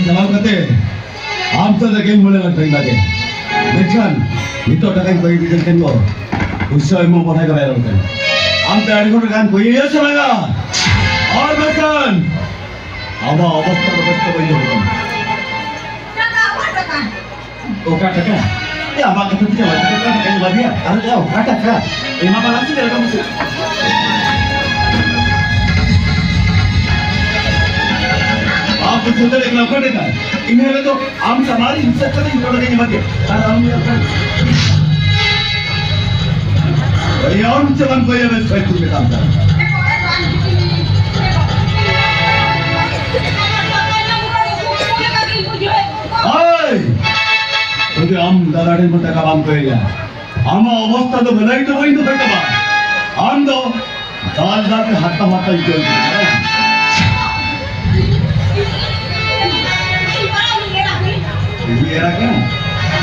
jawab kate आमचं जगेन मुळे ट्रेनमध्ये देखील इतो टाकाय कोई डिझेल केलो उसय मो बनाय करायला होतं आमच्या अडगुण गान कोई येस बघा और बसन आबा अवस्था बसतो पाहिजे होतं ओका टाका ते आबा कसं तुझ्या वाटतं का काही वादिया अरे जाऊ ओका टाका ए मामा लागते त्याला का मुसे आप सुंदर एक लवकर देता इन्हें तो आम समाज हिंसा करने की थोड़ा देने मत भाई आम से मन कोई अवैध फाइट में काम कर हाय तो आम दाराडे में टका काम करेगा आम अवस्था तो बनाई तो वही तो बैठा बा आम तो दाल दाल के हाथा माथा इक्वल ये रहा क्या?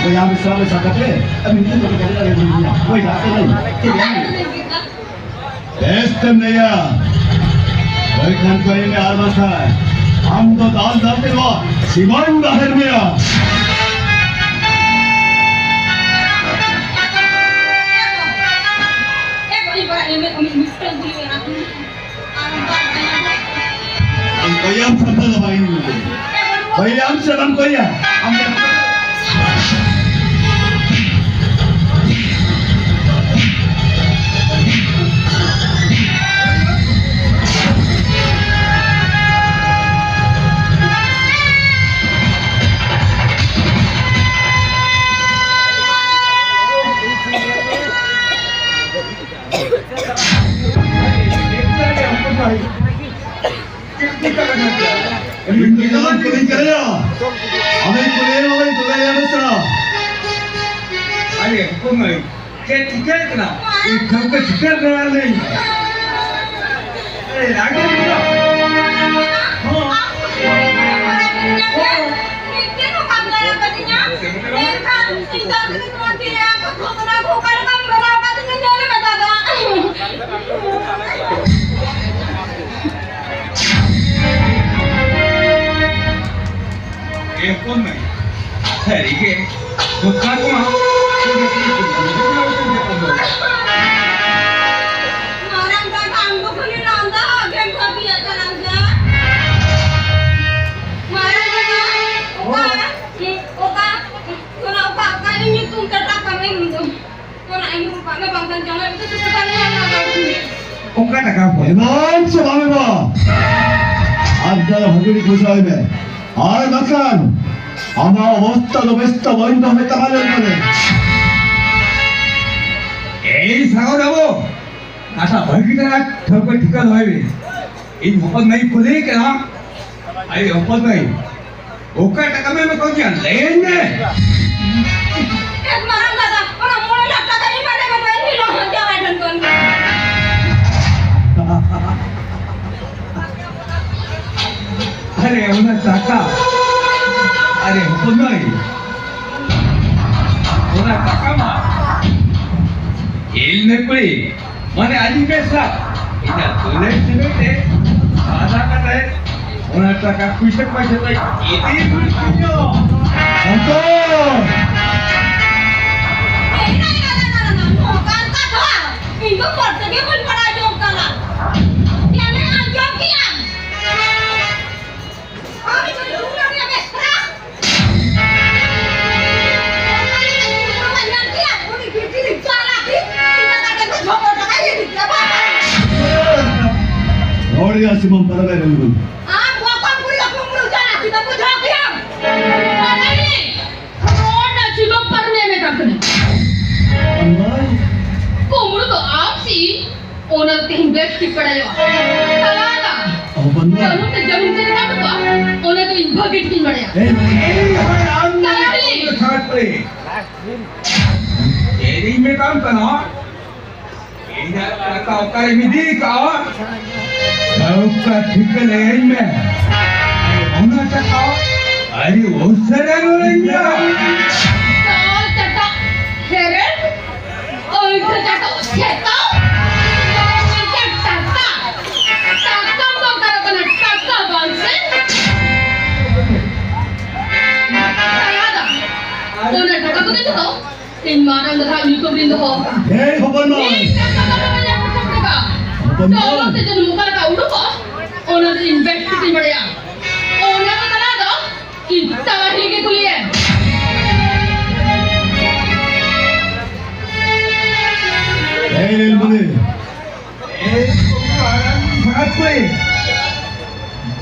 वो यहाँ पे सब सकते हैं अब इनके तो क्या करेगा दुनिया कोई जाते नहीं क्या ऐसे नहीं है भाई खान को ये में आलमास है हम तो दाल डालते हो सीमान बाहर में आ हम कोई हम सबसे दबाई नहीं मिलते भाई हम से हम कोई है हम इंतजार करें क्या हमें पुलेर वाले दुलार याद सा अरे कौन है क्या टिकट ना एक घर पे टिकट बना नहीं अरे आगे बोलो हाँ कितने को काम लाया बच्चियाँ मेरे खान इंसान के कौन सी है आपको खोपना खोकर काम बना बात नहीं जाने बताता ये कौन है सही के वो क्या कौन है orang tak anggo kuni nanda game kopi aja nanda marah oka kuna oka ini tuh kata kami itu kuna ini oka me bangsan jangan itu sebenarnya nanda kuni ओका टका बोल इमाम से भावे बा आज जरा भगवी खुशाई में आए मकान आमा अवस्था तो बेस्ट वही तो हमें तमाम लोग এই সাগর বাবু আশা ভয়কিটা ঠোকর ঠিকান হইবে এই মোহন নাই বলে কেন আই ওপর নাই ওকা টাকা মে কো জান লেনে এক marah nanda orang mulai nak kata ini mana mana ini loh jangan nonton আরে ওনা টাকা আরে ওপর নাই ওনা টাকা মা এল নে পড়ে মানে আজি পেশা এটা তোলে দিবে সাদা কাটে ওনা টাকা পয়সা পয়সা তাই এদি ভুল কিনো संतोष bukan kata itu portnya pun pada jom kalah yang yang jom kian kami dulu dia besra yang kian boleh jadi salah kita kata jom orang aja di apa और यहाँ से हम पढ़ा रहे हैं ah bukan pun aku merujuk kita pun jom kian ini roda cilok pernya mereka kena अम्मा कोमड़ तो आप सी ओनर के इन्वेस्ट की पड़ेगा तलाला अब बंदा जरूर से जमीन से ना हुआ ओनर तो इन्वेस्ट की पड़ेगा एरी में काम करना एरी का औकार विधि का औकार ठीक है में होना चाहिए अरे उससे नहीं साल चटा हेरे और इधर चटा चटा टका टका तो करो ना टका बाल से In marang na kami ko rin ho. Hey, Hopan mo! Ni, nagkakaroon niya ko sa ka. Solo sa dyan mo ka ulo ko. Ona na investigate ba yan? Ona na talado? Kita mahigit kuliyan. Hey, Nilmani! sangat baik.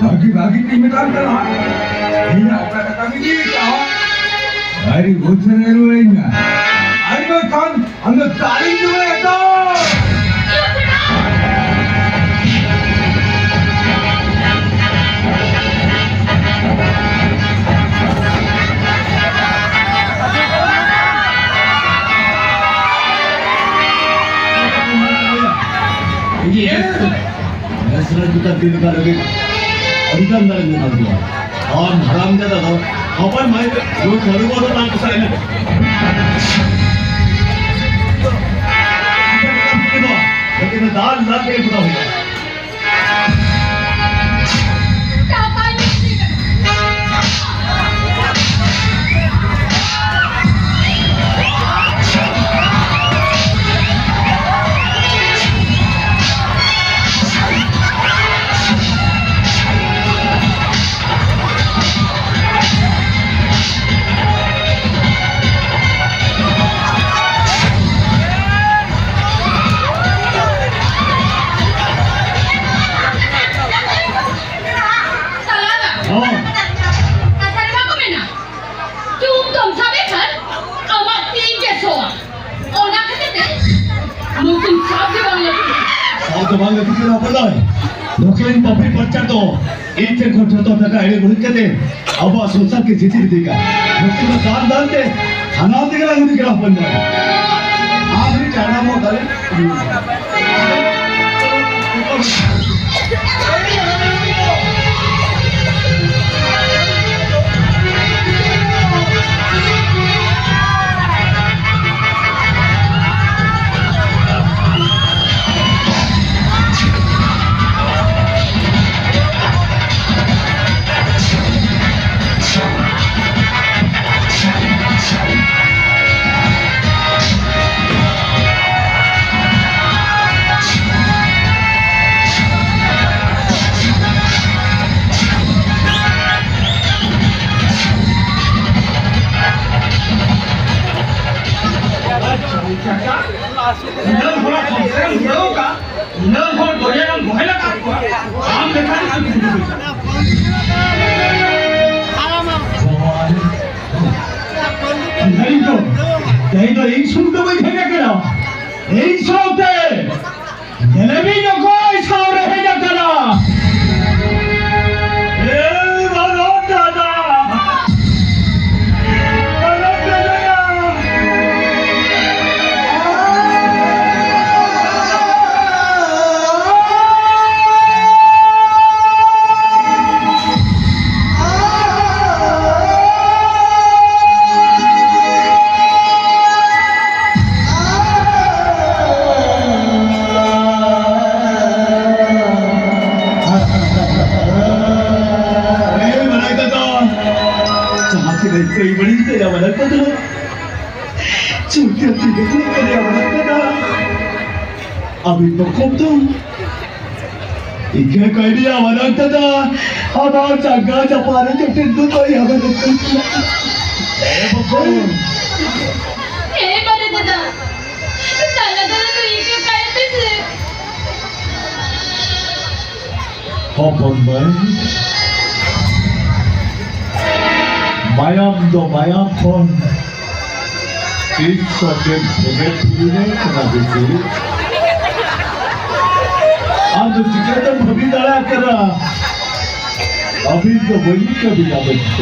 Bagi-bagi tim itu kan lah. Ini kata kami ni kau. Hari bosan eluinya. Anda kan, anda tarik juga itu. 이게 예스를 두다 비니까 여기 어디간다는 게 말이야. 아, 바람대다 너. 어빨 많이 요 저르고도 나고 살네. 여기는 날 때리보다 보다. Dapat niya. Talada. 어, Kasar mo na. Tumtum sabi kan? Amat tinggi soa. Ona kasi Mungkin sabi bang lagi. 사우도 방금 듣기나 보다. 너케인 법이 벌자도 일ten 컨트도 내가 알고 그랬거든. 아빠 손잡게 지지리니까. 너케가 간다는데 하나들이랑 우리가 본 거야. 아무리 잘하면 다른. Nâng hoa không sẽ nhớ cả. Nâng hoa của gia đình phải là cả. Không thể khai ăn được. 너희도 이 순금을 해결해라. 이 사업들 텔레비 놓고 이 사업을 해결하라. कई बड़ी पर्यावरण का था छोटी छोटी पर्यावरण का था अभी तो खूब तो इके कई पर्यावरण का था अब आप चंगा चपाने के टिंडू तो यहाँ पे bade dada. Dala dala tu iki kaya tise. 허번만 마ям도 마ям폰 일석의 봄의 비밀에 전하듯이 아주 지금도 법이 나라까라 어빈도 뭐니까 비나버지대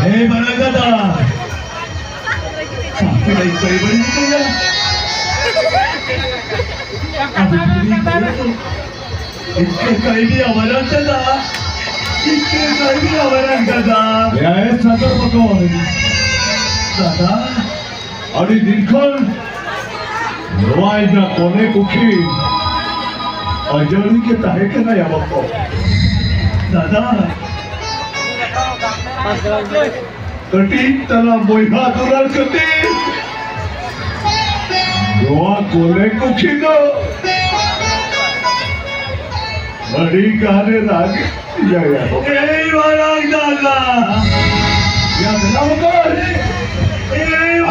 내 말하가다 자꾸나 있어 이버리니까야 아버지 이렇게 가입이야 말한다다 이렇게 가입이야 말한다다 야에 찾아보고 다다 아니 닐컨 너와 이나 꺼내 쿠키 어저니께 다 했겠나 야먹고 다다 कटी तना मोइहा दुराल कटी बोले कुखिनो बड़ी गाने राग या ए महाराज दादा या बिना कर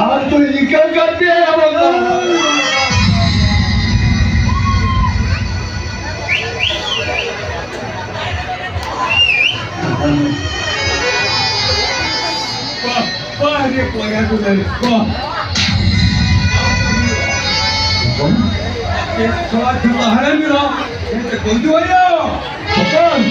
आज तो इनका करते हैं बाबा Wah, dia keluarga aku dari wah. Soal kemaharan ni lah, kita kunci aja. Kapan?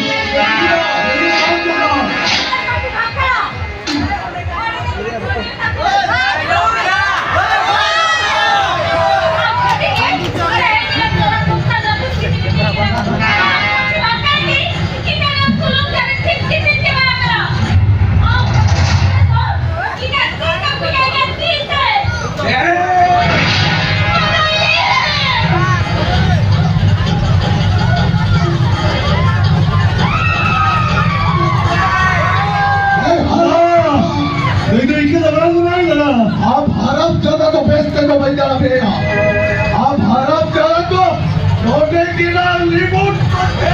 आप हरफ जगह को बेचते को बन जाना पड़ेगा आप हरफ जगह को छोटे किला रिमोट करते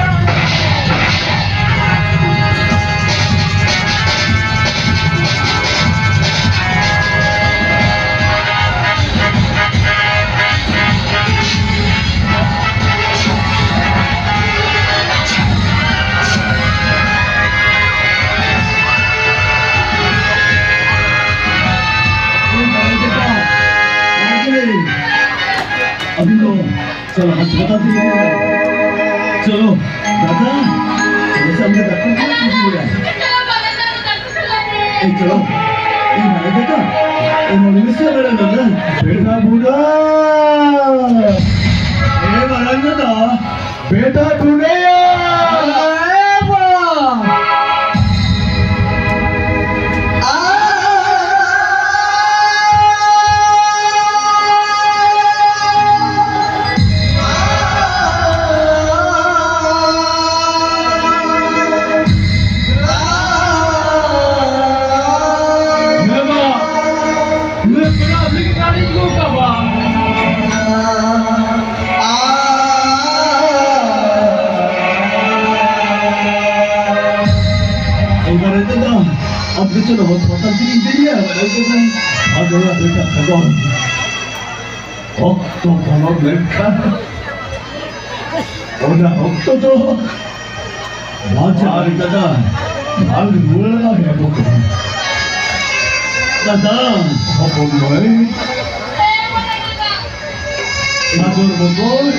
अभी तो चलो अस्पताल से चलो दादा चलो सामने डॉक्टर चलो ये मारे बेटा ये मारे से मेरा दादा बेटा बूढ़ा ये मारा दादा बेटा ढूंढे अब तो चलो अस्पताल से इंजीनियर अब मेरा बेटा खबर तो बोलो बेटा ओना तो बाजार दादा माल बोलना है बोको दादा बोल भाई सागर बोल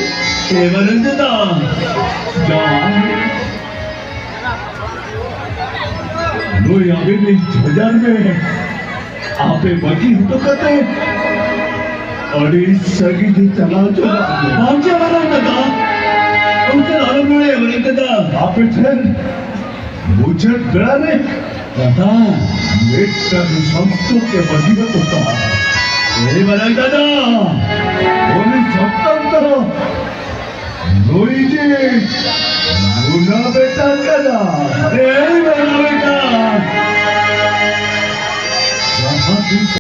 केवल दादा जा लोई अभी भी बाजार में आपे बाकी तो कहते और इस सगी जी चला चला पहुंचे वाला दादा उनसे लाल मुड़े वाले दादा आपे फिर मुझे डरा ने दादा बेटा संतों के बजीबत होता ये वाला दादा बोले संतों करो लोई जी मुना बेटा कदा ए मेरा बेटा